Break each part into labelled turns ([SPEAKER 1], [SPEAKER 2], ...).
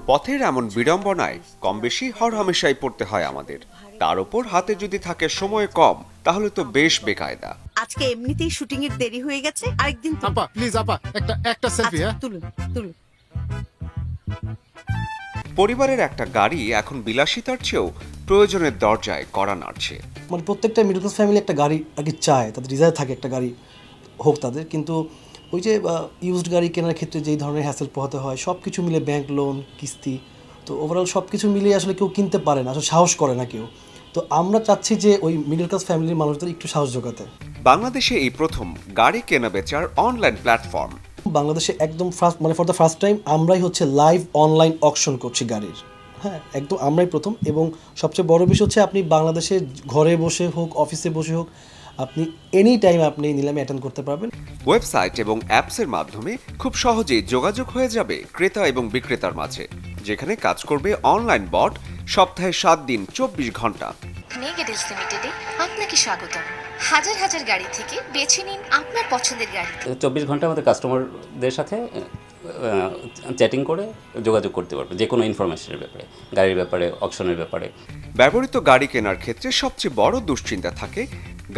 [SPEAKER 1] পথের এমন বিড়ম্বনায় কম বেশি হরহামেশাই পড়তে হয় আমাদের। তার উপর হাতে যদি থাকে সময় কম, তাহলে তো বেশ বেকায়দা।
[SPEAKER 2] আজকে এমনিতেই শুটিং এর দেরি হয়ে গেছে, আরেকদিন
[SPEAKER 3] আপা প্লিজ আপা একটা সেলফি। হ্যাঁ
[SPEAKER 2] তুলুন তুলুন।
[SPEAKER 1] পরিবারের একটা গাড়ি এখন বিলাসিতার চেয়েও প্রয়োজনের দরজায় কড়া নাড়ছে।
[SPEAKER 4] মানে প্রত্যেকটা মিডল ক্লাস ফ্যামিলি একটা গাড়ি আর কি চায়, তাদের ডিজায়ার থাকে একটা গাড়ি হোক তাদের। কিন্তু ওই যে ইউজড গাড়ি কেনার ক্ষেত্রে যেই ধরনের হ্যাসেল পোহাতে হয়, সব কিছু মিলে ব্যাংক লোন, কিস্তি, তো ওভারঅল সব কিছু মিলিয়ে আসলে কেউ কিনতে পারে না, আসলে সাহস করে না কেউ। তো আমরা চাচ্ছি যে ওই মিডল ক্লাস ফ্যামিলির মানুষদের একটু সাহস জোগাতে।
[SPEAKER 1] বাংলাদেশে এই প্রথম গাড়ি কেনা বেচার অনলাইন প্ল্যাটফর্ম।
[SPEAKER 4] বাংলাদেশে একদম ফার্স্ট, মানে ফর দ্য ফার্স্ট টাইম আমরাই হচ্ছে লাইভ অনলাইন অকশন করছি গাড়ির। হ্যাঁ, একদম আমরাই প্রথম। এবং সবচেয়ে বড় বিষয় হচ্ছে আপনি বাংলাদেশে ঘরে বসে হোক, অফিসে বসে হোক, আপনি এনি টাইম আপনি নিলামে অ্যাটেন্ড করতে পারবেন।
[SPEAKER 1] ওয়েবসাইট এবং অ্যাপসের মাধ্যমে খুব সহজেই যোগাযোগ হয়ে যাবে ক্রেতা এবং বিক্রেতার মাঝে, যেখানে কাজ করবে অনলাইন বট সপ্তাহে 7 দিন 24 ঘন্টা।
[SPEAKER 5] নেগেটিভস লিমিটেডে আপনাকে স্বাগতম। হাজার হাজার গাড়ি থেকে বেছে নিন আপনার পছন্দের গাড়ি।
[SPEAKER 6] 24 ঘন্টা আমাদের কাস্টমারদের সাথে চ্যাটিং করে যোগাযোগ করতে পারবে যে কোনো ইনফরমেশনের ব্যাপারে, গাড়ির ব্যাপারে, অকশনের ব্যাপারে।
[SPEAKER 1] ব্যবহৃত গাড়ি কেনার ক্ষেত্রে সবচেয়ে বড় দুশ্চিন্তা থাকে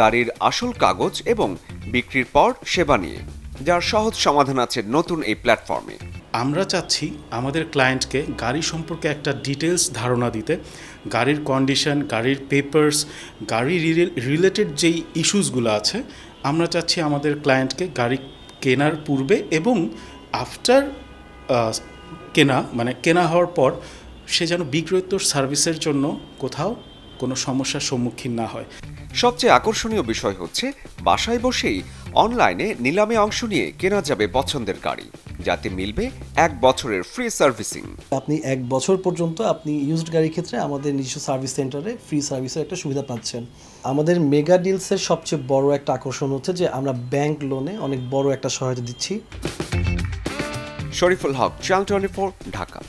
[SPEAKER 1] গাড়ির আসল কাগজ এবং বিক্রির পর সেবা নিয়ে, যার সহজ সমাধান আছে নতুন এই প্ল্যাটফর্মে।
[SPEAKER 3] আমরা চাচ্ছি আমাদের ক্লায়েন্টকে গাড়ি সম্পর্কে একটা ডিটেলস ধারণা দিতে, গাড়ির কন্ডিশন, গাড়ির পেপারস, গাড়ি রিলেটেড যেই ইস্যুসগুলো আছে, আমরা চাচ্ছি আমাদের ক্লায়েন্টকে গাড়ি কেনার পূর্বে এবং আফটার কেনা, মানে কেনা হওয়ার পর সে যেন বিক্রয়োত্তর সার্ভিসের জন্য কোথাও কোনো সমস্যার সম্মুখীন না হয়।
[SPEAKER 1] সবচেয়ে আকর্ষণীয় বিষয় হচ্ছে বাসায় বসেই অনলাইনে নিলামে অংশ নিয়ে কেনা যাবে পছন্দের গাড়ি, যাতে মিলবে 1 বছরের ফ্রি সার্ভিসিং।
[SPEAKER 4] আপনি 1 বছর পর্যন্ত আপনি ইউজড গাড়ির ক্ষেত্রে আমাদের নিজস্ব সার্ভিস সেন্টারে ফ্রি সার্ভিসের একটা সুবিধা পাচ্ছেন। আমাদের মেগা ডিলসের সবচেয়ে বড় একটা আকর্ষণ হচ্ছে যে আমরা ব্যাংক লোনে অনেক বড় একটা সহায়তা দিচ্ছি।
[SPEAKER 1] শরীফুল হক, চ্যানেল 24, ঢাকা।